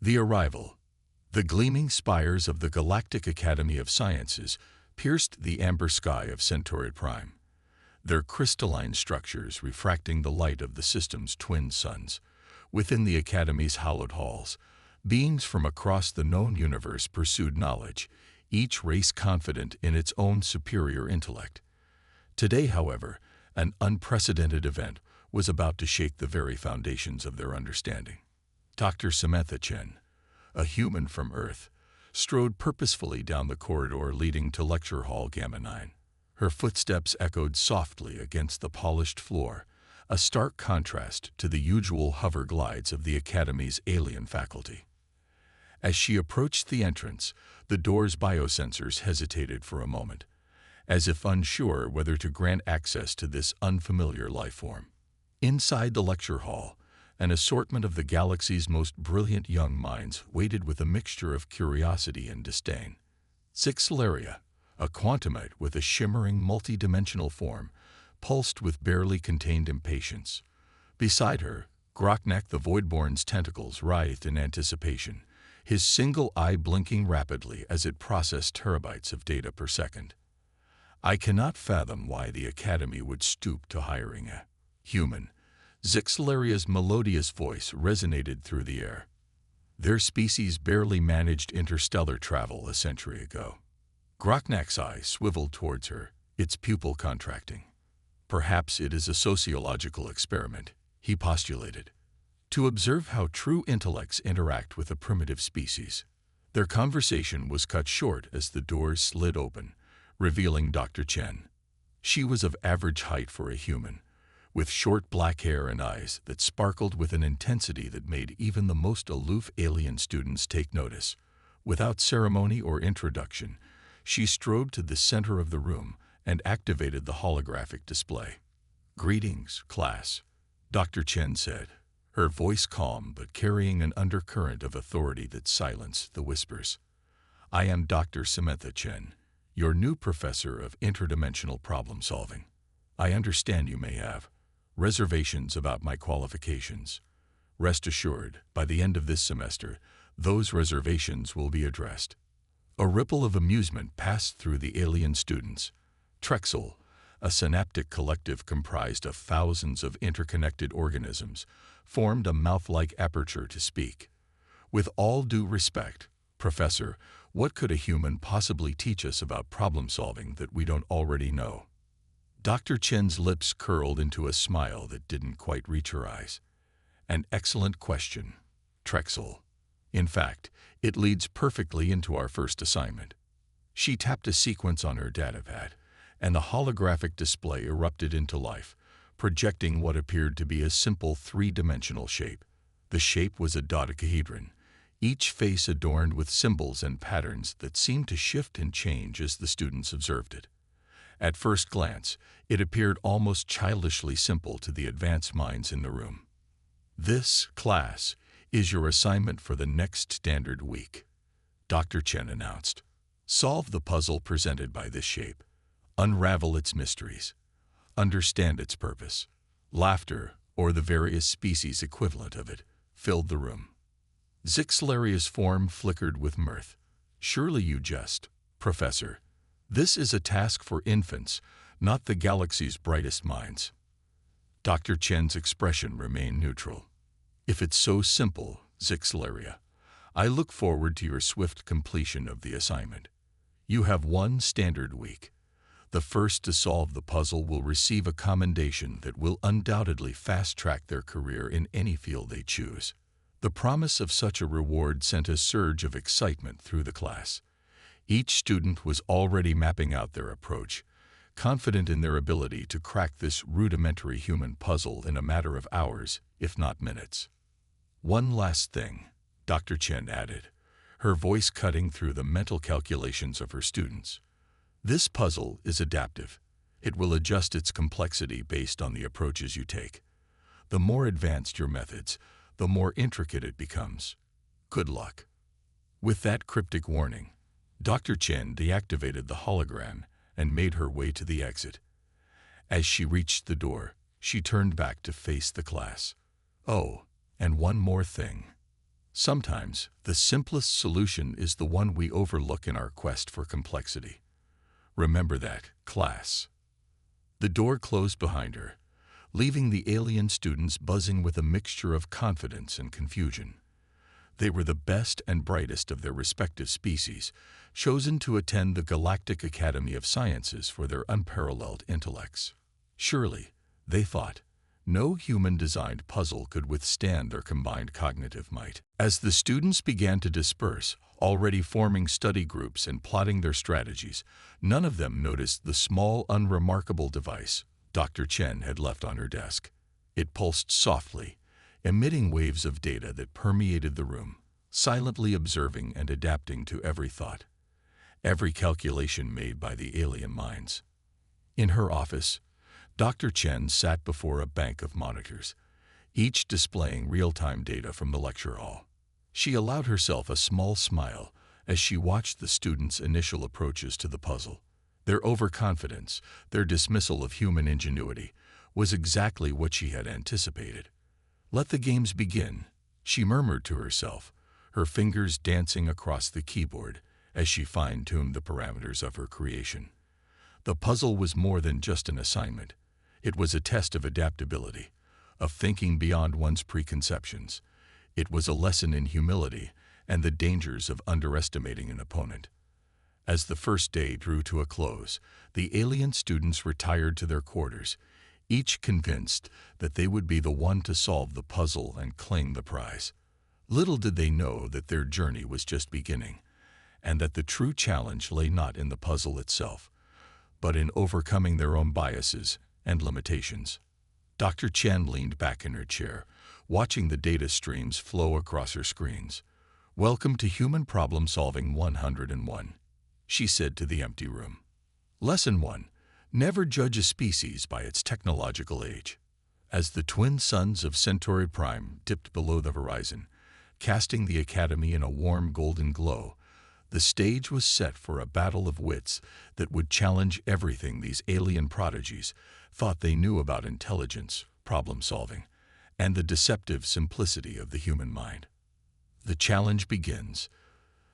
The arrival. The gleaming spires of the Galactic Academy of Sciences pierced the amber sky of Centauri Prime, their crystalline structures refracting the light of the system's twin suns. Within the Academy's hallowed halls, beings from across the known universe pursued knowledge, each race confident in its own superior intellect. Today, however, an unprecedented event was about to shake the very foundations of their understanding. Dr. Samantha Chen, a human from Earth, strode purposefully down the corridor leading to Lecture Hall Gamma 9. Her footsteps echoed softly against the polished floor, a stark contrast to the usual hover glides of the Academy's alien faculty. As she approached the entrance, the door's biosensors hesitated for a moment, as if unsure whether to grant access to this unfamiliar life form. Inside the lecture hall, an assortment of the galaxy's most brilliant young minds waited with a mixture of curiosity and disdain. Zixelaria, a quantumite with a shimmering multi-dimensional form, pulsed with barely contained impatience. Beside her, Groknak the Voidborn's tentacles writhed in anticipation, his single eye blinking rapidly as it processed terabytes of data per second. I cannot fathom why the Academy would stoop to hiring a human. Zixelaria's melodious voice resonated through the air. Their species barely managed interstellar travel a century ago. Groknak's eye swiveled towards her, its pupil contracting. Perhaps it is a sociological experiment, he postulated, to observe how true intellects interact with a primitive species. Their conversation was cut short as the doors slid open, revealing Dr. Chen. She was of average height for a human, with short black hair and eyes that sparkled with an intensity that made even the most aloof alien students take notice. Without ceremony or introduction, she strode to the center of the room and activated the holographic display. "Greetings, class," Dr. Chen said, her voice calm but carrying an undercurrent of authority that silenced the whispers. "I am Dr. Samantha Chen, your new professor of interdimensional problem solving. I understand you may have reservations about my qualifications. Rest assured, by the end of this semester, those reservations will be addressed." A ripple of amusement passed through the alien students. Trexel, a synaptic collective comprised of thousands of interconnected organisms, formed a mouth-like aperture to speak. "With all due respect, Professor, what could a human possibly teach us about problem-solving that we don't already know?" Dr. Chen's lips curled into a smile that didn't quite reach her eyes. "An excellent question, Trexel. In fact, it leads perfectly into our first assignment." She tapped a sequence on her datapad, and the holographic display erupted into life, projecting what appeared to be a simple three-dimensional shape. The shape was a dodecahedron, each face adorned with symbols and patterns that seemed to shift and change as the students observed it. At first glance, it appeared almost childishly simple to the advanced minds in the room. "This, class, is your assignment for the next standard week," Dr. Chen announced. "Solve the puzzle presented by this shape. Unravel its mysteries. Understand its purpose." Laughter, or the various species equivalent of it, filled the room. Zixelaria's form flickered with mirth. "Surely you jest, Professor. This is a task for infants, not the galaxy's brightest minds." Dr. Chen's expression remained neutral. "If it's so simple, Zixelaria, I look forward to your swift completion of the assignment. You have one standard week. The first to solve the puzzle will receive a commendation that will undoubtedly fast-track their career in any field they choose." The promise of such a reward sent a surge of excitement through the class. Each student was already mapping out their approach, confident in their ability to crack this rudimentary human puzzle in a matter of hours, if not minutes. "One last thing," Dr. Chen added, her voice cutting through the mental calculations of her students. "This puzzle is adaptive. It will adjust its complexity based on the approaches you take. The more advanced your methods, the more intricate it becomes. Good luck." With that cryptic warning, Dr. Chen deactivated the hologram and made her way to the exit. As she reached the door, she turned back to face the class. "Oh, and one more thing. Sometimes, the simplest solution is the one we overlook in our quest for complexity. Remember that, class. The door closed behind her, leaving the alien students buzzing with a mixture of confidence and confusion. They were the best and brightest of their respective species, chosen to attend the Galactic Academy of Sciences for their unparalleled intellects. Surely, they thought, no human-designed puzzle could withstand their combined cognitive might. As the students began to disperse, already forming study groups and plotting their strategies, none of them noticed the small, unremarkable device Dr. Chen had left on her desk. It pulsed softly, emitting waves of data that permeated the room, silently observing and adapting to every thought, every calculation made by the alien minds. In her office, Dr. Chen sat before a bank of monitors, each displaying real-time data from the lecture hall. She allowed herself a small smile as she watched the students' initial approaches to the puzzle. Their overconfidence, their dismissal of human ingenuity, was exactly what she had anticipated. "Let the games begin," she murmured to herself, her fingers dancing across the keyboard as she fine-tuned the parameters of her creation. The puzzle was more than just an assignment. It was a test of adaptability, of thinking beyond one's preconceptions. It was a lesson in humility and the dangers of underestimating an opponent. As the first day drew to a close, the alien students retired to their quarters, each convinced that they would be the one to solve the puzzle and claim the prize. Little did they know that their journey was just beginning, and that the true challenge lay not in the puzzle itself, but in overcoming their own biases and limitations. Dr. Chen leaned back in her chair, watching the data streams flow across her screens. "Welcome to Human Problem Solving 101, she said to the empty room. Lesson 1. Never judge a species by its technological age. As the twin suns of Centauri Prime dipped below the horizon, casting the Academy in a warm golden glow, the stage was set for a battle of wits that would challenge everything these alien prodigies thought they knew about intelligence, problem-solving, and the deceptive simplicity of the human mind. The challenge begins.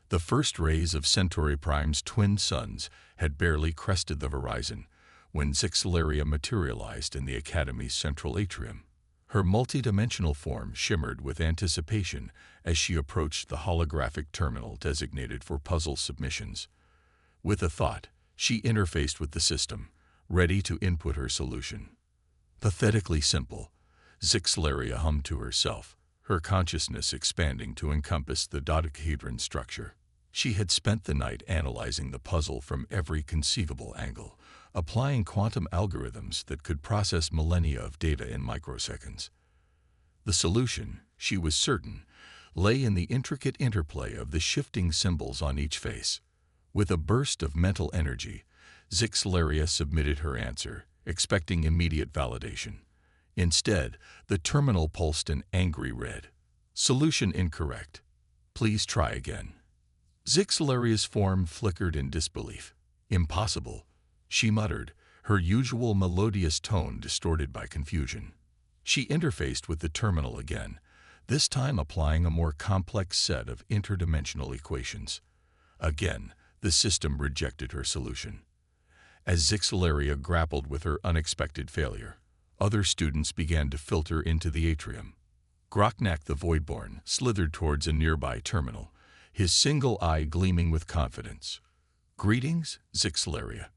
The first rays of Centauri Prime's twin suns had barely crested the horizon when Zixelaria materialized in the Academy's central atrium. Her multidimensional form shimmered with anticipation as she approached the holographic terminal designated for puzzle submissions. With a thought, she interfaced with the system, ready to input her solution. Pathetically simple, Zixelaria hummed to herself, her consciousness expanding to encompass the dodecahedron structure. She had spent the night analyzing the puzzle from every conceivable angle, applying quantum algorithms that could process millennia of data in microseconds. The solution, she was certain, lay in the intricate interplay of the shifting symbols on each face. With a burst of mental energy, Zixelaria submitted her answer, expecting immediate validation. Instead, the terminal pulsed an angry red. "Solution incorrect. Please try again." Zixelaria's form flickered in disbelief. "Impossible," she muttered, her usual melodious tone distorted by confusion. She interfaced with the terminal again, this time applying a more complex set of interdimensional equations. Again, the system rejected her solution. As Zixelaria grappled with her unexpected failure, other students began to filter into the atrium. Groknak the Voidborn slithered towards a nearby terminal, his single eye gleaming with confidence. "Greetings, Zixelaria,"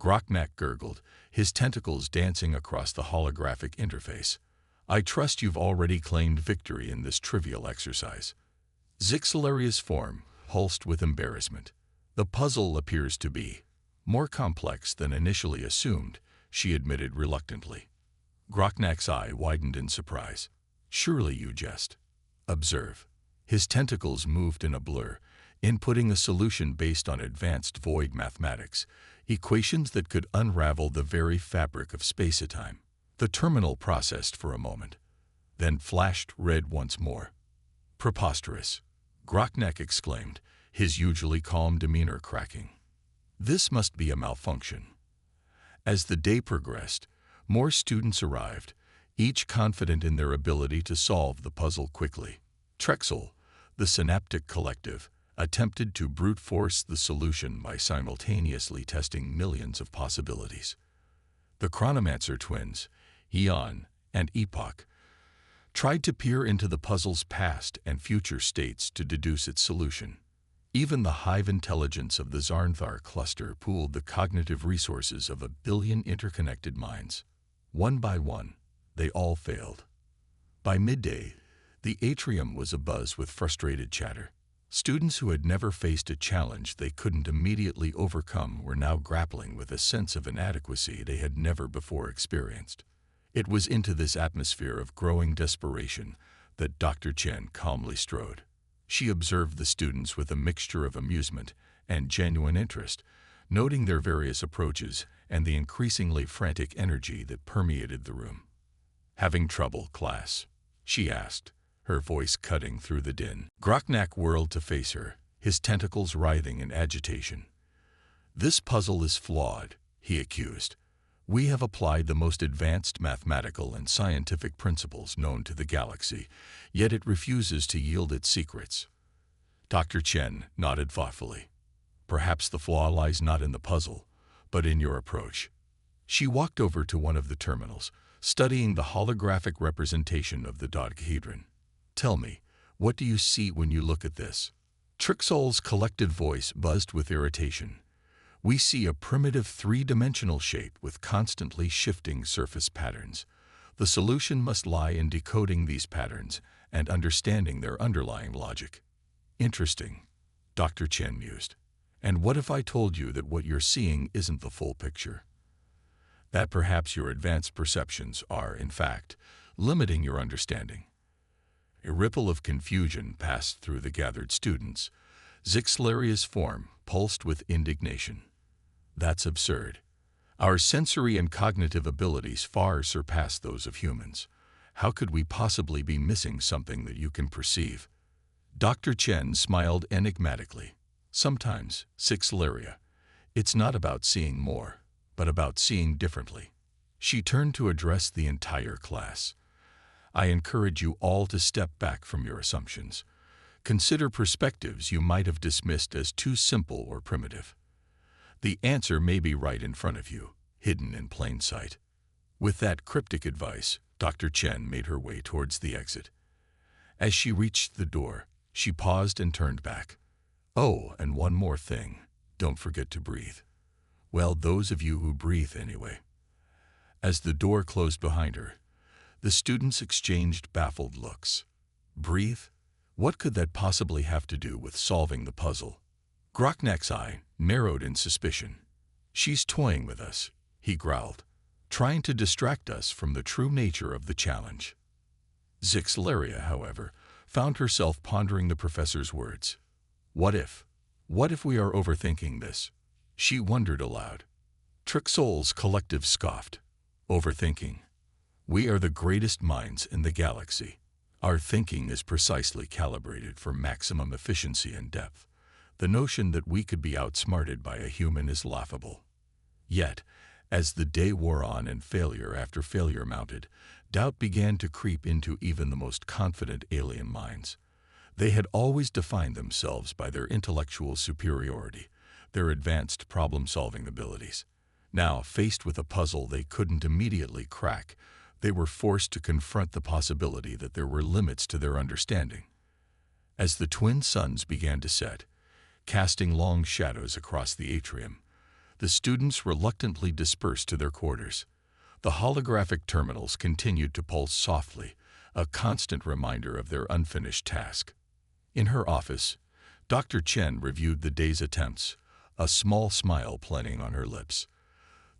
Groknak gurgled, his tentacles dancing across the holographic interface. "I trust you've already claimed victory in this trivial exercise." Zixelaria's form pulsed with embarrassment. "The puzzle appears to be more complex than initially assumed," she admitted reluctantly. Groknak's eye widened in surprise. "Surely you jest. Observe." His tentacles moved in a blur, inputting a solution based on advanced void mathematics, equations that could unravel the very fabric of space-time. The terminal processed for a moment, then flashed red once more. "Preposterous," Groknak exclaimed, his usually calm demeanor cracking. "This must be a malfunction." As the day progressed, more students arrived, each confident in their ability to solve the puzzle quickly. Trexel, The Synaptic Collective attempted to brute force the solution by simultaneously testing millions of possibilities. The Chronomancer twins, Eon and Epoch, tried to peer into the puzzle's past and future states to deduce its solution. Even the hive intelligence of the Zarnthar cluster pooled the cognitive resources of 1 billion interconnected minds. One by one, they all failed. By midday, the atrium was abuzz with frustrated chatter. Students who had never faced a challenge they couldn't immediately overcome were now grappling with a sense of inadequacy they had never before experienced. It was into this atmosphere of growing desperation that Dr. Chen calmly strode. She observed the students with a mixture of amusement and genuine interest, noting their various approaches and the increasingly frantic energy that permeated the room. "Having trouble, class?" she asked, her voice cutting through the din. Groknak whirled to face her, his tentacles writhing in agitation. "This puzzle is flawed," he accused. "We have applied the most advanced mathematical and scientific principles known to the galaxy, yet it refuses to yield its secrets." Dr. Chen nodded thoughtfully. "Perhaps the flaw lies not in the puzzle, but in your approach." She walked over to one of the terminals, studying the holographic representation of the dodecahedron. "Tell me, what do you see when you look at this?" Trixol's collected voice buzzed with irritation. "We see a primitive three-dimensional shape with constantly shifting surface patterns. The solution must lie in decoding these patterns and understanding their underlying logic." "Interesting," Dr. Chen mused. "And what if I told you that what you're seeing isn't the full picture? That perhaps your advanced perceptions are, in fact, limiting your understanding?" A ripple of confusion passed through the gathered students. Zixlaria's form pulsed with indignation. "That's absurd. Our sensory and cognitive abilities far surpass those of humans. How could we possibly be missing something that you can perceive?" Dr. Chen smiled enigmatically. "Sometimes, Zixlaria, it's not about seeing more, but about seeing differently." She turned to address the entire class. "I encourage you all to step back from your assumptions. Consider perspectives you might have dismissed as too simple or primitive. The answer may be right in front of you, hidden in plain sight." With that cryptic advice, Dr. Chen made her way towards the exit. As she reached the door, she paused and turned back. "Oh, and one more thing. Don't forget to breathe. Well, those of you who breathe anyway." As the door closed behind her, the students exchanged baffled looks. Breathe? What could that possibly have to do with solving the puzzle? Groknak's eye narrowed in suspicion. "She's toying with us," he growled, "trying to distract us from the true nature of the challenge." Zixlaria, however, found herself pondering the professor's words. What if we are overthinking this?" she wondered aloud. Trixol's collective scoffed. "Overthinking? We are the greatest minds in the galaxy. Our thinking is precisely calibrated for maximum efficiency and depth. The notion that we could be outsmarted by a human is laughable." Yet, as the day wore on and failure after failure mounted, doubt began to creep into even the most confident alien minds. They had always defined themselves by their intellectual superiority, their advanced problem-solving abilities. Now, faced with a puzzle they couldn't immediately crack, they were forced to confront the possibility that there were limits to their understanding. As the twin suns began to set, casting long shadows across the atrium, the students reluctantly dispersed to their quarters. The holographic terminals continued to pulse softly, a constant reminder of their unfinished task. In her office, Dr. Chen reviewed the day's attempts, a small smile playing on her lips.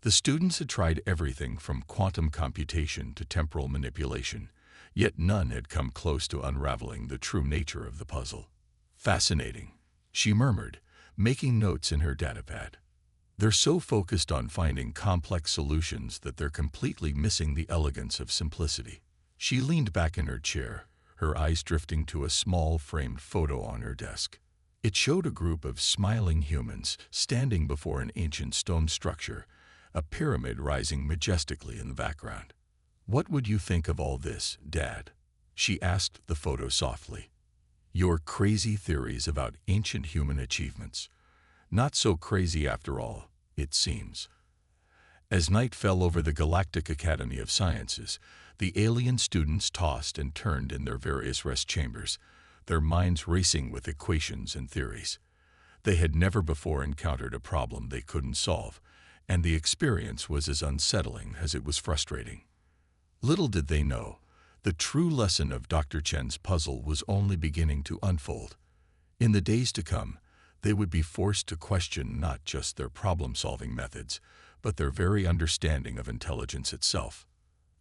The students had tried everything from quantum computation to temporal manipulation, yet none had come close to unraveling the true nature of the puzzle. "Fascinating," she murmured, making notes in her datapad. "They're so focused on finding complex solutions that they're completely missing the elegance of simplicity." She leaned back in her chair, her eyes drifting to a small framed photo on her desk. It showed a group of smiling humans standing before an ancient stone structure, a pyramid rising majestically in the background. "What would you think of all this, Dad?" she asked the photo softly. Your crazy theories about ancient human achievements. Not so crazy after all, it seems. As night fell over the Galactic Academy of Sciences, the alien students tossed and turned in their various rest chambers, their minds racing with equations and theories. They had never before encountered a problem they couldn't solve, and the experience was as unsettling as it was frustrating. Little did they know, the true lesson of Dr. Chen's puzzle was only beginning to unfold. In the days to come, they would be forced to question not just their problem-solving methods, but their very understanding of intelligence itself.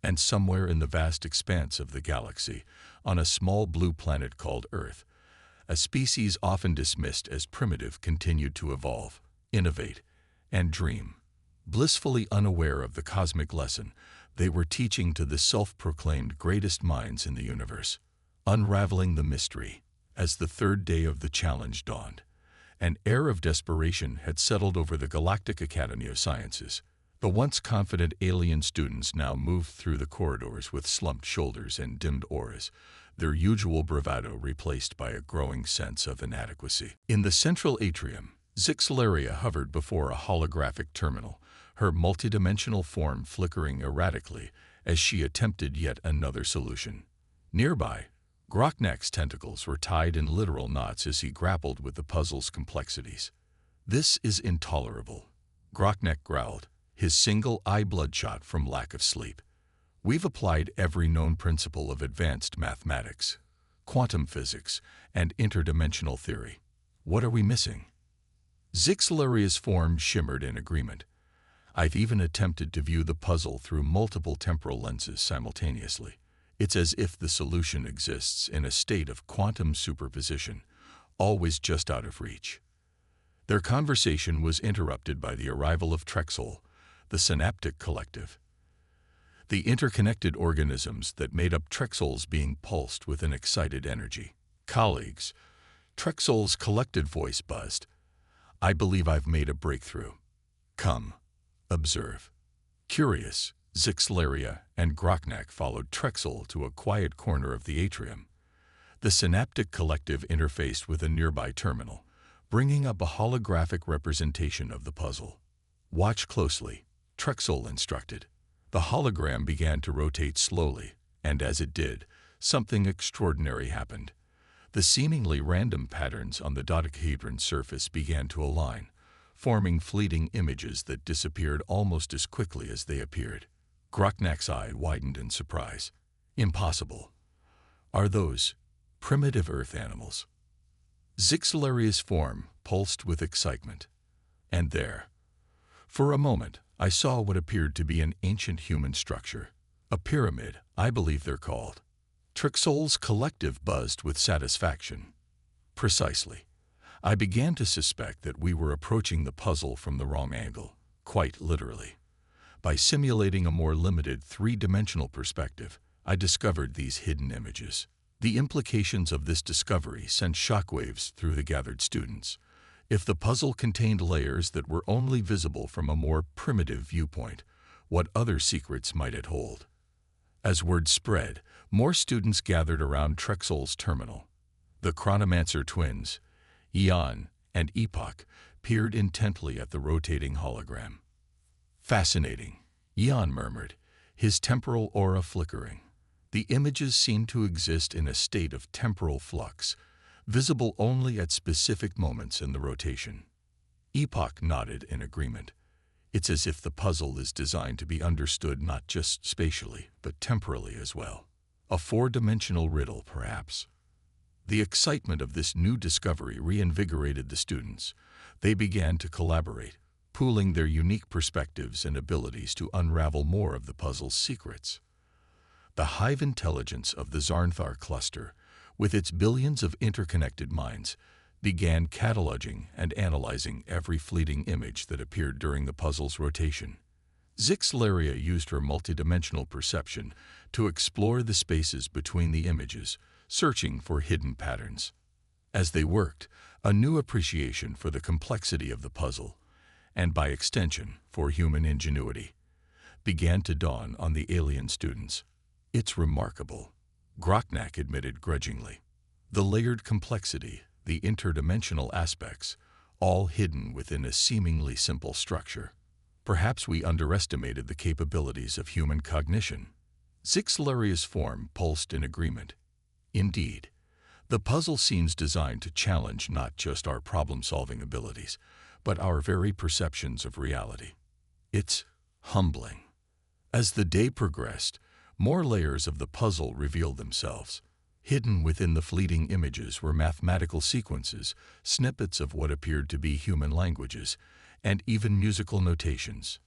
And somewhere in the vast expanse of the galaxy, on a small blue planet called Earth, a species often dismissed as primitive continued to evolve, innovate, and dream. Blissfully unaware of the cosmic lesson they were teaching to the self-proclaimed greatest minds in the universe, unraveling the mystery. As the third day of the challenge dawned, an air of desperation had settled over the Galactic Academy of Sciences. The once confident alien students now moved through the corridors with slumped shoulders and dimmed auras, their usual bravado replaced by a growing sense of inadequacy. In the central atrium, Zixelaria hovered before a holographic terminal, her multidimensional form flickering erratically as she attempted yet another solution. Nearby, Groknak's tentacles were tied in literal knots as he grappled with the puzzle's complexities. "This is intolerable," Groknak growled, his single eye bloodshot from lack of sleep. "We've applied every known principle of advanced mathematics, quantum physics, and interdimensional theory. What are we missing?" Zixelaria's form shimmered in agreement. "I've even attempted to view the puzzle through multiple temporal lenses simultaneously. It's as if the solution exists in a state of quantum superposition, always just out of reach." Their conversation was interrupted by the arrival of Trexol, the synaptic collective. The interconnected organisms that made up Trexol's being pulsed with an excited energy. "Colleagues," Trexol's collected voice buzzed, "I believe I've made a breakthrough. Come, observe." Curious, Zixelaria and Groknak followed Trexol to a quiet corner of the atrium. The synaptic collective interfaced with a nearby terminal, bringing up a holographic representation of the puzzle. "Watch closely," Trexol instructed. The hologram began to rotate slowly, and as it did, something extraordinary happened. The seemingly random patterns on the dodecahedron's surface began to align, forming fleeting images that disappeared almost as quickly as they appeared. Groknak's eye widened in surprise. "Impossible. Are those primitive Earth animals?" Zixelaria's form pulsed with excitement. "And there, for a moment, I saw what appeared to be an ancient human structure. A pyramid, I believe they're called." Trexol's collective buzzed with satisfaction. "Precisely. I began to suspect that we were approaching the puzzle from the wrong angle, quite literally. By simulating a more limited three-dimensional perspective, I discovered these hidden images." The implications of this discovery sent shockwaves through the gathered students. If the puzzle contained layers that were only visible from a more primitive viewpoint, what other secrets might it hold? As word spread, more students gathered around Trexol's terminal. The Chronomancer twins, Eon and Epoch, peered intently at the rotating hologram. "Fascinating," Eon murmured, his temporal aura flickering. The images seemed to exist in a state of temporal flux, visible only at specific moments in the rotation. Epoch nodded in agreement. "It's as if the puzzle is designed to be understood not just spatially, but temporally as well. A four-dimensional riddle, perhaps." The excitement of this new discovery reinvigorated the students. They began to collaborate, pooling their unique perspectives and abilities to unravel more of the puzzle's secrets. The hive intelligence of the Zarnthar cluster, with its billions of interconnected minds, began cataloging and analyzing every fleeting image that appeared during the puzzle's rotation. Zixelaria used her multidimensional perception to explore the spaces between the images, searching for hidden patterns. As they worked, a new appreciation for the complexity of the puzzle, and by extension for human ingenuity, began to dawn on the alien students. "It's remarkable," Groknak admitted grudgingly. The layered complexity, the interdimensional aspects, all hidden within a seemingly simple structure. Perhaps we underestimated the capabilities of human cognition. Zixlaria's form pulsed in agreement. Indeed, the puzzle seems designed to challenge not just our problem-solving abilities, but our very perceptions of reality. It's humbling. As the day progressed, more layers of the puzzle revealed themselves. Hidden within the fleeting images were mathematical sequences, snippets of what appeared to be human languages, and even musical notations.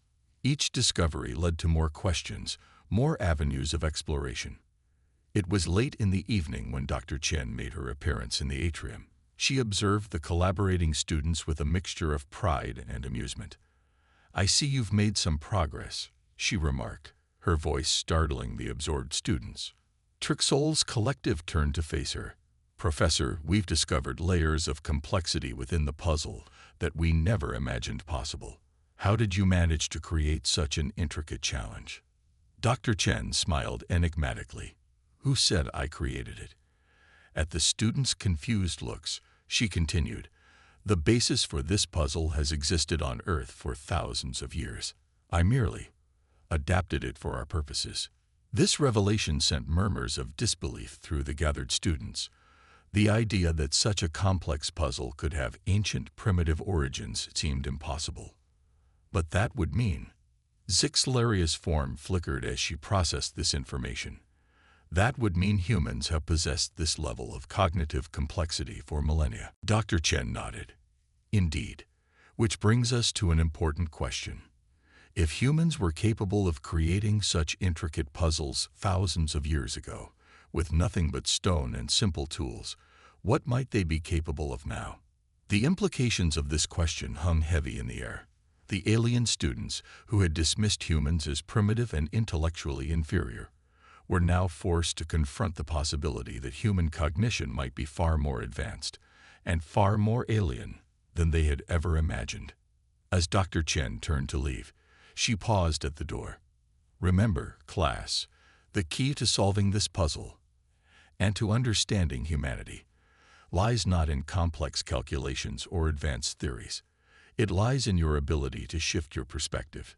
Each discovery led to more questions, more avenues of exploration. It was late in the evening when Dr. Chen made her appearance in the atrium. She observed the collaborating students with a mixture of pride and amusement. "I see you've made some progress," she remarked, her voice startling the absorbed students. Trixol's collective turned to face her. "Professor, we've discovered layers of complexity within the puzzle that we never imagined possible. How did you manage to create such an intricate challenge?" Dr. Chen smiled enigmatically. "Who said I created it?" At the students' confused looks, she continued, "The basis for this puzzle has existed on Earth for thousands of years. I merely adapted it for our purposes." This revelation sent murmurs of disbelief through the gathered students. The idea that such a complex puzzle could have ancient primitive origins seemed impossible. But that would mean... Zixlaria's form flickered as she processed this information. That would mean humans have possessed this level of cognitive complexity for millennia. Dr. Chen nodded. "Indeed. Which brings us to an important question. If humans were capable of creating such intricate puzzles thousands of years ago, with nothing but stone and simple tools, what might they be capable of now?" The implications of this question hung heavy in the air. The alien students, who had dismissed humans as primitive and intellectually inferior, were now forced to confront the possibility that human cognition might be far more advanced and far more alien than they had ever imagined. As Dr. Chen turned to leave, she paused at the door. "Remember, class, the key to solving this puzzle and to understanding humanity lies not in complex calculations or advanced theories. It lies in your ability to shift your perspective,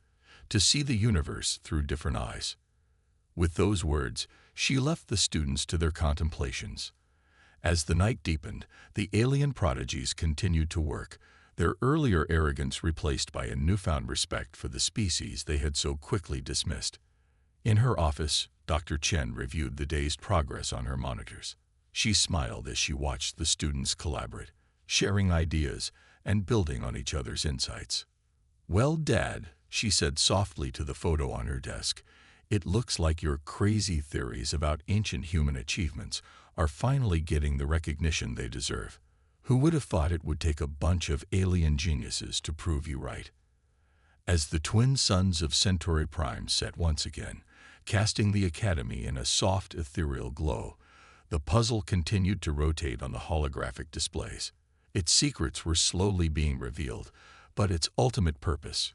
to see the universe through different eyes." With those words, she left the students to their contemplations. As the night deepened, the alien prodigies continued to work, their earlier arrogance replaced by a newfound respect for the species they had so quickly dismissed. In her office, Dr. Chen reviewed the day's progress on her monitors. She smiled as she watched the students collaborate, sharing ideas and building on each other's insights. "Well, Dad," she said softly to the photo on her desk, "it looks like your crazy theories about ancient human achievements are finally getting the recognition they deserve. Who would have thought it would take a bunch of alien geniuses to prove you right?" As the twin suns of Centauri Prime set once again, casting the Academy in a soft, ethereal glow, the puzzle continued to rotate on the holographic displays. Its secrets were slowly being revealed, but its ultimate purpose,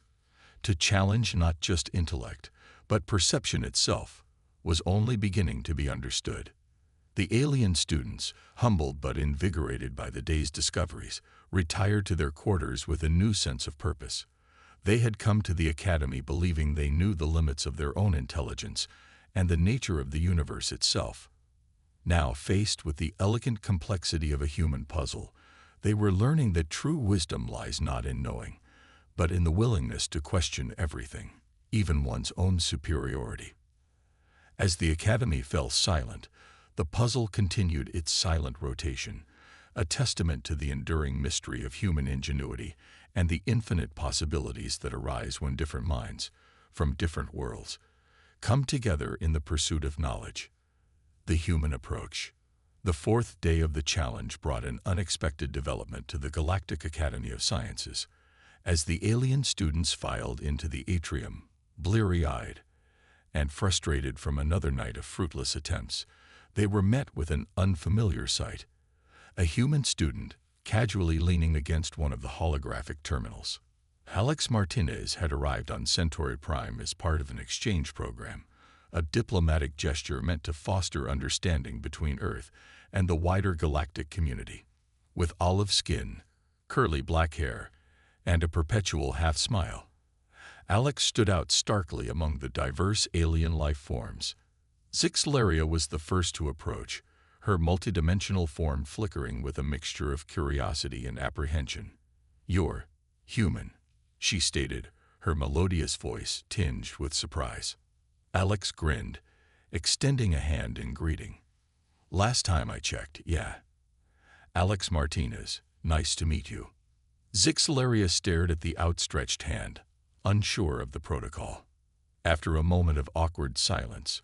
to challenge not just intellect, but perception itself, was only beginning to be understood. The alien students, humbled but invigorated by the day's discoveries, retired to their quarters with a new sense of purpose. They had come to the Academy believing they knew the limits of their own intelligence and the nature of the universe itself. Now, faced with the elegant complexity of a human puzzle, they were learning that true wisdom lies not in knowing, but in the willingness to question everything, even one's own superiority. As the Academy fell silent, the puzzle continued its silent rotation, a testament to the enduring mystery of human ingenuity and the infinite possibilities that arise when different minds, from different worlds, come together in the pursuit of knowledge. The human approach. The fourth day of the challenge brought an unexpected development to the Galactic Academy of Sciences. As the alien students filed into the atrium, bleary-eyed and frustrated from another night of fruitless attempts, they were met with an unfamiliar sight. A human student, casually leaning against one of the holographic terminals. Alex Martinez had arrived on Centauri Prime as part of an exchange program, a diplomatic gesture meant to foster understanding between Earth and the wider galactic community. With olive skin, curly black hair, and a perpetual half-smile, Alex stood out starkly among the diverse alien life forms. Zixelaria was the first to approach, her multidimensional form flickering with a mixture of curiosity and apprehension. "You're human," she stated, her melodious voice tinged with surprise. Alex grinned, extending a hand in greeting. "Last time I checked, yeah. Alex Martinez, nice to meet you." Zixelaria stared at the outstretched hand, unsure of the protocol. After a moment of awkward silence,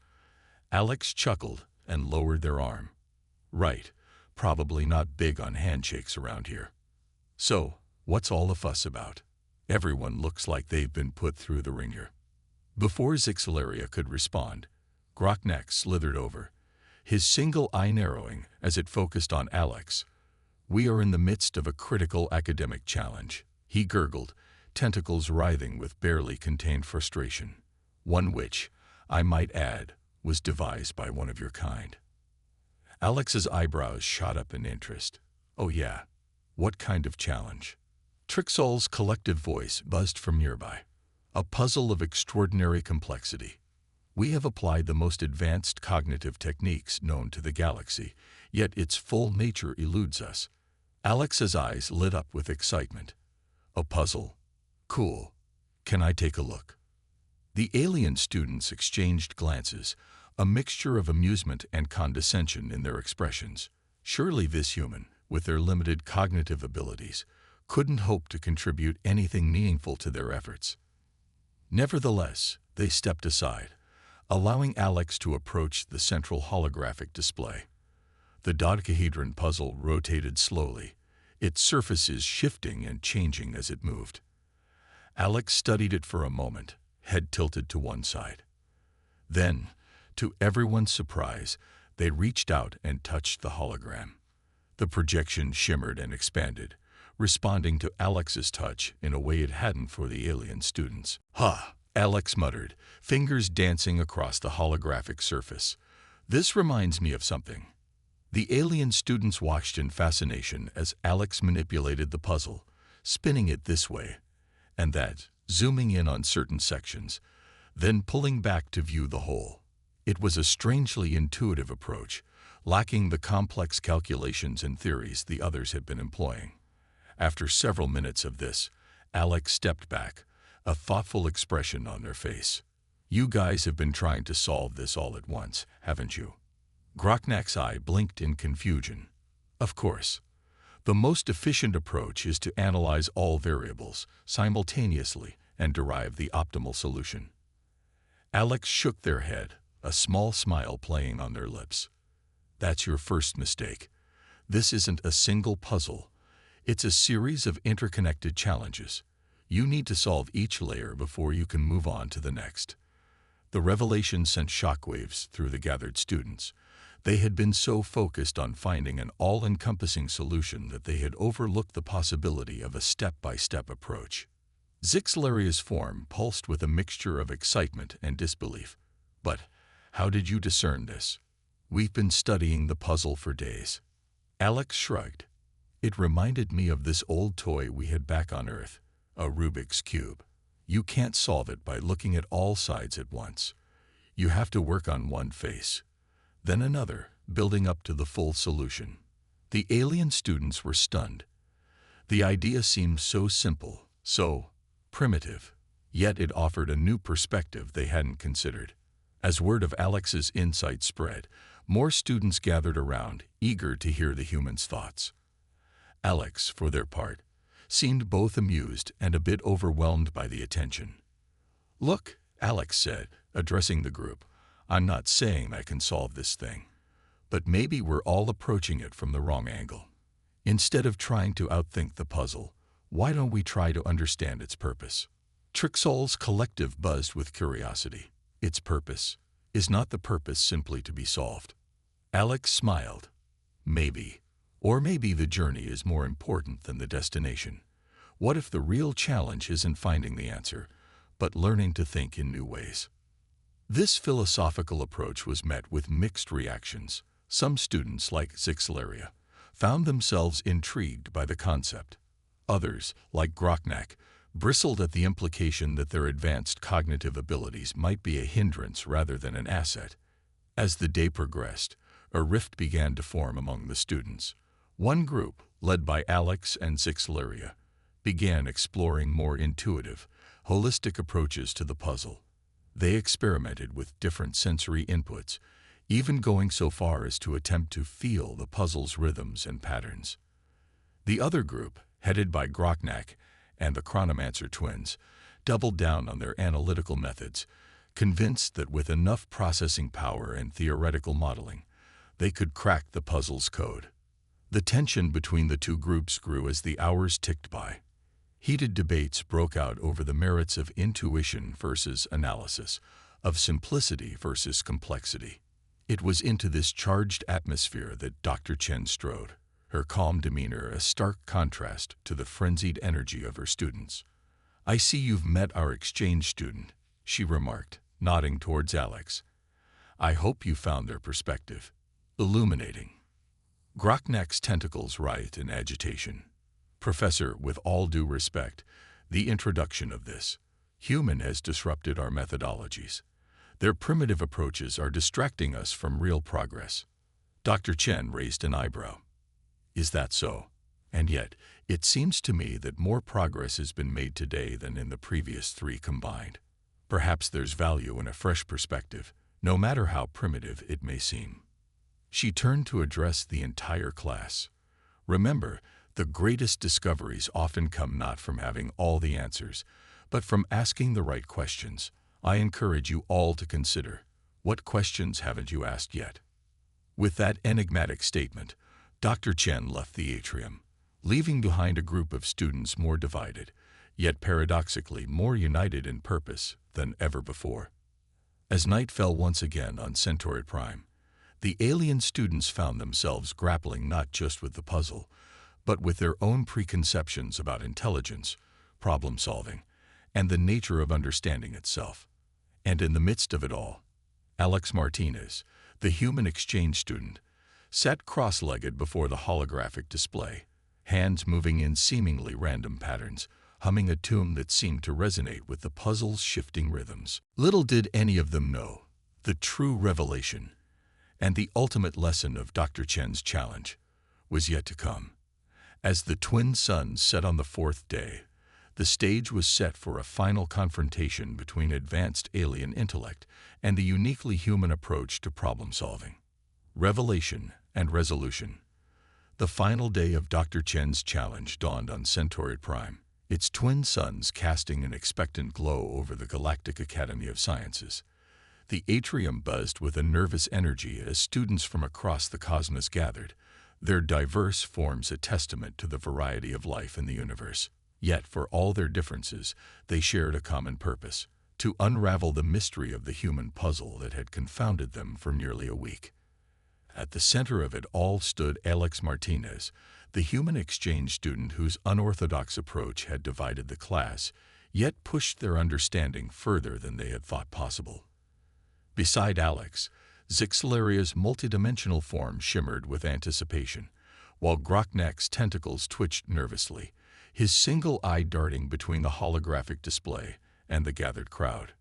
Alex chuckled and lowered their arm. "Right, probably not big on handshakes around here. So, what's all the fuss about? Everyone looks like they've been put through the ringer." Before Zixelaria could respond, Groknak slithered over, his single eye narrowing as it focused on Alex. "We are in the midst of a critical academic challenge," he gurgled, tentacles writhing with barely contained frustration. "One which, I might add, was devised by one of your kind." Alex's eyebrows shot up in interest. "Oh yeah, what kind of challenge?" Trixol's collective voice buzzed from nearby. "A puzzle of extraordinary complexity. We have applied the most advanced cognitive techniques known to the galaxy, yet its full nature eludes us." Alex's eyes lit up with excitement. "A puzzle? Cool. Can I take a look?" The alien students exchanged glances, a mixture of amusement and condescension in their expressions. Surely this human, with their limited cognitive abilities, couldn't hope to contribute anything meaningful to their efforts. Nevertheless, they stepped aside, allowing Alex to approach the central holographic display. The dodecahedron puzzle rotated slowly, its surfaces shifting and changing as it moved. Alex studied it for a moment, head tilted to one side. Then, to everyone's surprise, they reached out and touched the hologram. The projection shimmered and expanded, responding to Alex's touch in a way it hadn't for the alien students. "Ha!" Alex muttered, fingers dancing across the holographic surface. "This reminds me of something." The alien students watched in fascination as Alex manipulated the puzzle, spinning it this way and that, zooming in on certain sections, then pulling back to view the whole. It was a strangely intuitive approach, lacking the complex calculations and theories the others had been employing. After several minutes of this, Alex stepped back, a thoughtful expression on their face. "You guys have been trying to solve this all at once, haven't you?" Groknak's eye blinked in confusion. "Of course. The most efficient approach is to analyze all variables simultaneously and derive the optimal solution." Alex shook their head, a small smile playing on their lips. "That's your first mistake. This isn't a single puzzle. It's a series of interconnected challenges. You need to solve each layer before you can move on to the next." The revelation sent shockwaves through the gathered students. They had been so focused on finding an all-encompassing solution that they had overlooked the possibility of a step-by-step approach. Zixelaria's form pulsed with a mixture of excitement and disbelief. "But how did you discern this?" "We've been studying the puzzle for days." Alex shrugged. "It reminded me of this old toy we had back on Earth, a Rubik's Cube. You can't solve it by looking at all sides at once. You have to work on one face, then another, building up to the full solution." The alien students were stunned. The idea seemed so simple, so primitive, yet it offered a new perspective they hadn't considered. As word of Alex's insight spread, more students gathered around, eager to hear the humans' thoughts. Alex, for their part, seemed both amused and a bit overwhelmed by the attention. "Look," Alex said, addressing the group, "I'm not saying I can solve this thing, but maybe we're all approaching it from the wrong angle. Instead of trying to outthink the puzzle, why don't we try to understand its purpose?" Trixol's collective buzzed with curiosity. "Its purpose? Is not the purpose simply to be solved?" Alex smiled. "Maybe. Or maybe the journey is more important than the destination. What if the real challenge isn't finding the answer, but learning to think in new ways?" This philosophical approach was met with mixed reactions. Some students, like Zixelaria, found themselves intrigued by the concept. Others, like Groknak, bristled at the implication that their advanced cognitive abilities might be a hindrance rather than an asset. As the day progressed, a rift began to form among the students. One group, led by Alex and Zixelaria, began exploring more intuitive, holistic approaches to the puzzle. They experimented with different sensory inputs, even going so far as to attempt to feel the puzzle's rhythms and patterns. The other group, headed by Groknak and the Chronomancer twins, doubled down on their analytical methods, convinced that with enough processing power and theoretical modeling, they could crack the puzzle's code. The tension between the two groups grew as the hours ticked by. Heated debates broke out over the merits of intuition versus analysis, of simplicity versus complexity. It was into this charged atmosphere that Dr. Chen strode, her calm demeanor a stark contrast to the frenzied energy of her students. "I see you've met our exchange student," she remarked, nodding towards Alex. "I hope you found their perspective illuminating." Groknak's tentacles writhed in agitation. "Professor, with all due respect, the introduction of this human has disrupted our methodologies. Their primitive approaches are distracting us from real progress." Dr. Chen raised an eyebrow. "Is that so? And yet, it seems to me that more progress has been made today than in the previous 3 combined. Perhaps there's value in a fresh perspective, no matter how primitive it may seem." She turned to address the entire class. "Remember, the greatest discoveries often come not from having all the answers, but from asking the right questions. I encourage you all to consider, what questions haven't you asked yet?" With that enigmatic statement, Dr. Chen left the atrium, leaving behind a group of students more divided, yet paradoxically more united in purpose than ever before. As night fell once again on Centauri Prime, the alien students found themselves grappling not just with the puzzle, but with their own preconceptions about intelligence, problem-solving, and the nature of understanding itself. And in the midst of it all, Alex Martinez, the human exchange student, sat cross-legged before the holographic display, hands moving in seemingly random patterns, humming a tune that seemed to resonate with the puzzle's shifting rhythms. Little did any of them know, the true revelation and the ultimate lesson of Dr. Chen's challenge was yet to come. As the twin suns set on the 4th day, the stage was set for a final confrontation between advanced alien intellect and the uniquely human approach to problem-solving. Revelation and resolution. The final day of Dr. Chen's challenge dawned on Centauri Prime, its twin suns casting an expectant glow over the Galactic Academy of Sciences. The atrium buzzed with a nervous energy as students from across the cosmos gathered, their diverse forms a testament to the variety of life in the universe. Yet, for all their differences, they shared a common purpose: to unravel the mystery of the human puzzle that had confounded them for nearly a week. At the center of it all stood Alex Martinez, the human exchange student whose unorthodox approach had divided the class, yet pushed their understanding further than they had thought possible. Beside Alex, Zixelaria's multidimensional form shimmered with anticipation, while Groknak's tentacles twitched nervously, his single eye darting between the holographic display and the gathered crowd.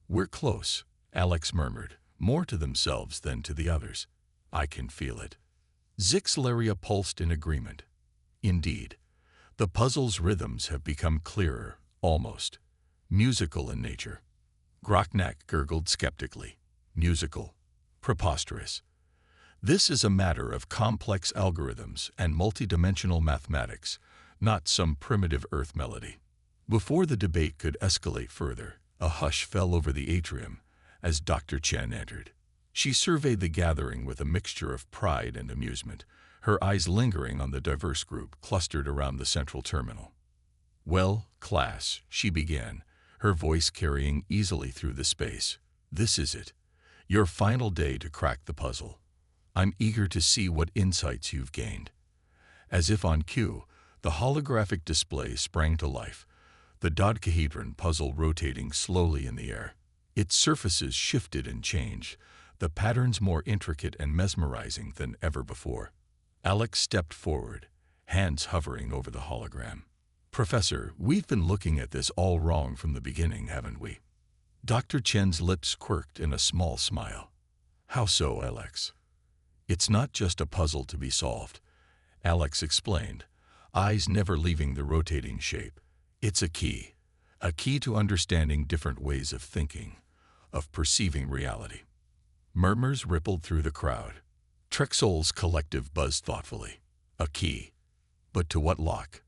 "We're close," Alex murmured, more to themselves than to the others. "I can feel it." Zixelaria pulsed in agreement. Indeed, the puzzle's rhythms have become clearer, almost musical in nature. Groknak gurgled skeptically. "Musical? Preposterous. This is a matter of complex algorithms and multidimensional mathematics, not some primitive earth melody." Before the debate could escalate further, a hush fell over the atrium as Dr. Chen entered. She surveyed the gathering with a mixture of pride and amusement, her eyes lingering on the diverse group clustered around the central terminal. "Well, class," she began, her voice carrying easily through the space, "this is it. Your final day to crack the puzzle. I'm eager to see what insights you've gained." As if on cue, the holographic display sprang to life, the dodecahedron puzzle rotating slowly in the air. Its surfaces shifted and changed, the patterns more intricate and mesmerizing than ever before. Alex stepped forward, hands hovering over the hologram. "Professor, we've been looking at this all wrong from the beginning, haven't we?" Dr. Chen's lips quirked in a small smile. "How so, Alex?" "It's not just a puzzle to be solved," Alex explained, eyes never leaving the rotating shape. "It's a key to understanding different ways of thinking, of perceiving reality." Murmurs rippled through the crowd. Trexol's collective buzzed thoughtfully. "A key? But to what lock?"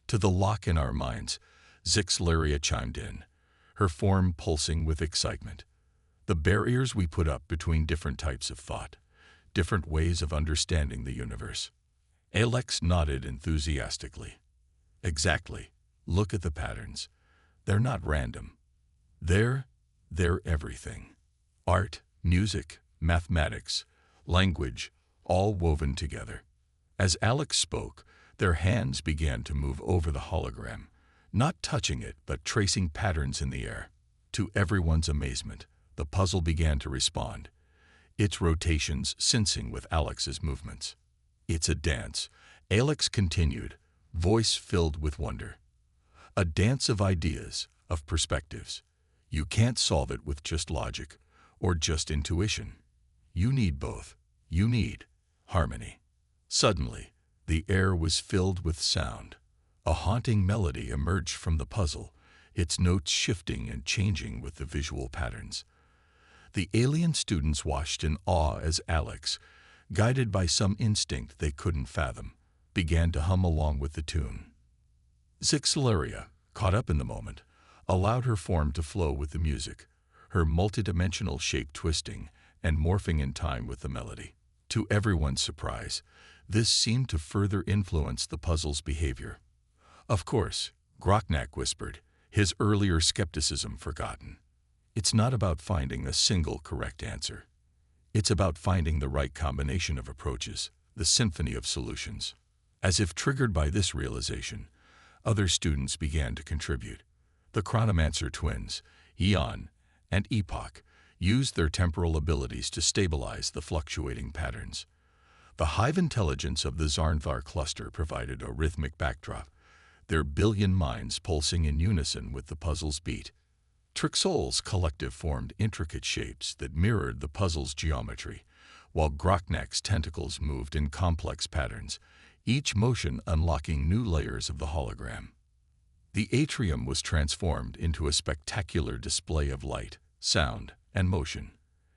"To the lock in our minds," Zixlaria chimed in, her form pulsing with excitement. "The barriers we put up between different types of thought, different ways of understanding the universe." Alex nodded enthusiastically. "Exactly. Look at the patterns. They're not random. They're everything. Art, music, mathematics, language, all woven together." As Alex spoke, their hands began to move over the hologram, not touching it but tracing patterns in the air. To everyone's amazement, the puzzle began to respond, its rotations syncing with Alex's movements. "It's a dance," Alex continued, voice filled with wonder. "A dance of ideas, of perspectives. You can't solve it with just logic or just intuition. You need both. You need harmony." Suddenly, the air was filled with sound. A haunting melody emerged from the puzzle, its notes shifting and changing with the visual patterns. The alien students watched in awe as Alex, guided by some instinct they couldn't fathom, began to hum along with the tune. Zixlaria, caught up in the moment, allowed her form to flow with the music, her multidimensional shape twisting and morphing in time with the melody. To everyone's surprise, this seemed to further influence the puzzle's behavior. "Of course," Groknak whispered, his earlier skepticism forgotten. "It's not about finding a single correct answer. It's about finding the right combination of approaches, the symphony of solutions." As if triggered by this realization, other students began to contribute. The Chronomancer twins, Eon and Epoch, used their temporal abilities to stabilize the fluctuating patterns. The hive intelligence of the Zarnthar cluster provided a rhythmic backdrop, their billion minds pulsing in unison with the puzzle's beat. Trixol's collective formed intricate shapes that mirrored the puzzle's geometry, while Groknak's tentacles moved in complex patterns, each motion unlocking new layers of the hologram. The atrium was transformed into a spectacular display of light, sound, and motion.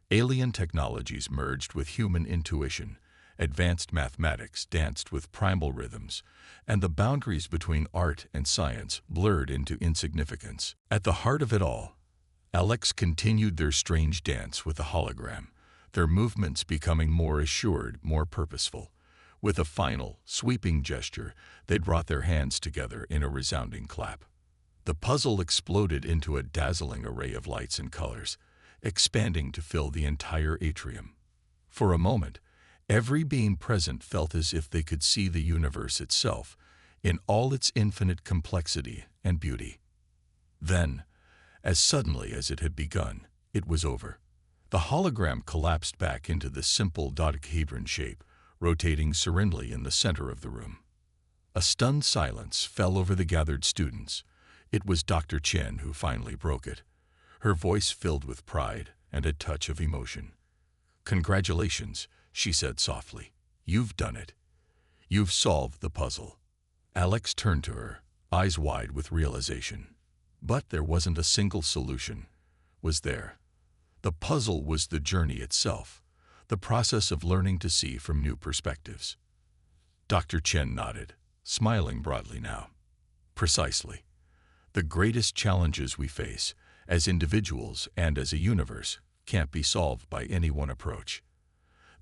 Alien technologies merged with human intuition, advanced mathematics danced with primal rhythms, and the boundaries between art and science blurred into insignificance. At the heart of it all, Alex continued their strange dance with the hologram, their movements becoming more assured, more purposeful. With a final, sweeping gesture, they brought their hands together in a resounding clap. The puzzle exploded into a dazzling array of lights and colors, expanding to fill the entire atrium. For a moment, every being present felt as if they could see the universe itself, in all its infinite complexity and beauty. Then, as suddenly as it had begun, it was over. The hologram collapsed back into the simple dodecahedron shape, rotating serenely in the center of the room. A stunned silence fell over the gathered students. It was Dr. Chen who finally broke it, her voice filled with pride and a touch of emotion. "Congratulations," she said softly. "You've done it. You've solved the puzzle." Alex turned to her, eyes wide with realization. But there wasn't a single solution, was there? The puzzle was the journey itself, the process of learning to see from new perspectives. Dr. Chen nodded, smiling broadly now. "Precisely. The greatest challenges we face, as individuals and as a universe, can't be solved by any one approach.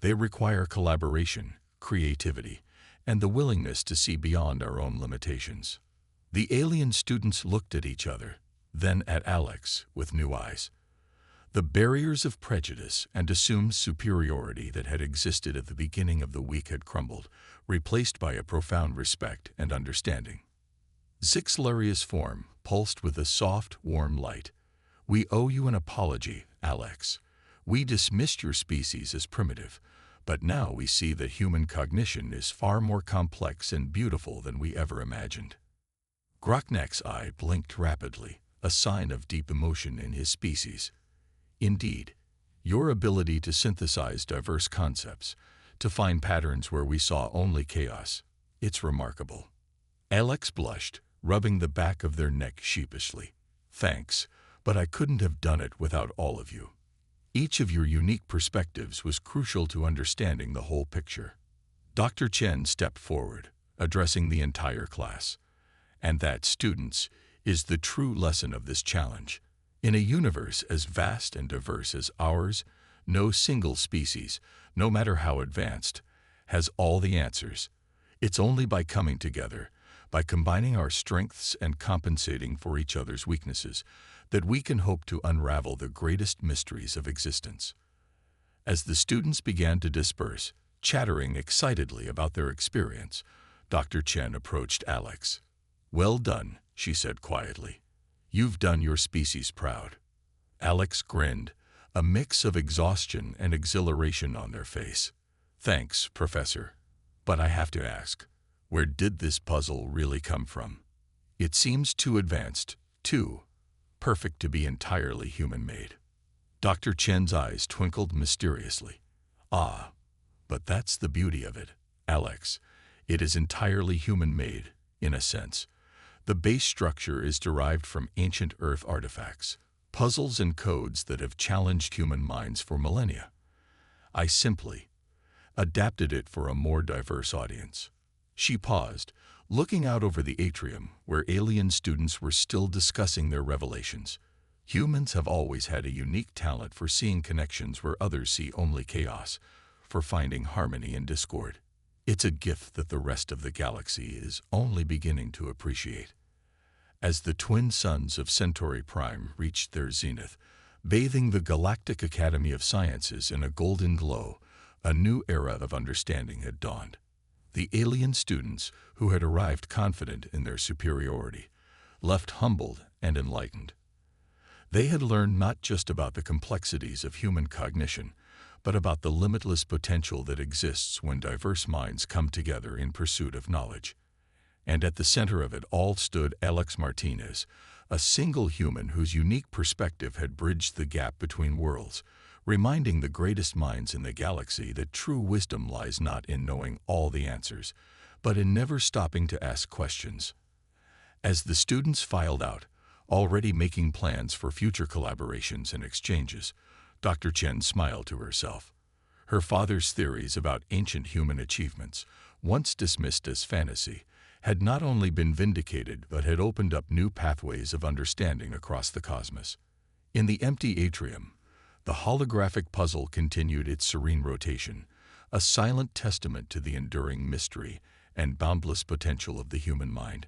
They require collaboration, creativity, and the willingness to see beyond our own limitations." The alien students looked at each other, then at Alex with new eyes. The barriers of prejudice and assumed superiority that had existed at the beginning of the week had crumbled, replaced by a profound respect and understanding. Zixlaria's form pulsed with a soft, warm light, We owe you an apology, Alex. We dismissed your species as primitive, but now we see that human cognition is far more complex and beautiful than we ever imagined. Groknek's eye blinked rapidly, a sign of deep emotion in his species. Indeed, your ability to synthesize diverse concepts, to find patterns where we saw only chaos, it's remarkable. Alex blushed, rubbing the back of their neck sheepishly. Thanks, but I couldn't have done it without all of you. Each of your unique perspectives was crucial to understanding the whole picture. Dr. Chen stepped forward, addressing the entire class. And that, students, is the true lesson of this challenge. In a universe as vast and diverse as ours, no single species, no matter how advanced, has all the answers. It's only by coming together, by combining our strengths and compensating for each other's weaknesses, that we can hope to unravel the greatest mysteries of existence. As the students began to disperse, chattering excitedly about their experience, Dr. Chen approached Alex. "Well done," she said quietly. "You've done your species proud." Alex grinned, a mix of exhaustion and exhilaration on their face. "Thanks, Professor. But I have to ask, where did this puzzle really come from? It seems too advanced, too perfect to be entirely human-made." Dr. Chen's eyes twinkled mysteriously. "Ah, but that's the beauty of it, Alex. It is entirely human-made, in a sense. The base structure is derived from ancient Earth artifacts, puzzles and codes that have challenged human minds for millennia. I simply adapted it for a more diverse audience." She paused, looking out over the atrium where alien students were still discussing their revelations. Humans have always had a unique talent for seeing connections where others see only chaos, for finding harmony in discord. It's a gift that the rest of the galaxy is only beginning to appreciate. As the twin suns of Centauri Prime reached their zenith, bathing the Galactic Academy of Sciences in a golden glow, a new era of understanding had dawned. The alien students, who had arrived confident in their superiority, left humbled and enlightened. They had learned not just about the complexities of human cognition, but about the limitless potential that exists when diverse minds come together in pursuit of knowledge. And at the center of it all stood Alex Martinez, a single human whose unique perspective had bridged the gap between worlds, reminding the greatest minds in the galaxy that true wisdom lies not in knowing all the answers, but in never stopping to ask questions. As the students filed out, already making plans for future collaborations and exchanges, Dr. Chen smiled to herself. Her father's theories about ancient human achievements, once dismissed as fantasy, had not only been vindicated but had opened up new pathways of understanding across the cosmos. In the empty atrium, the holographic puzzle continued its serene rotation, a silent testament to the enduring mystery and boundless potential of the human mind.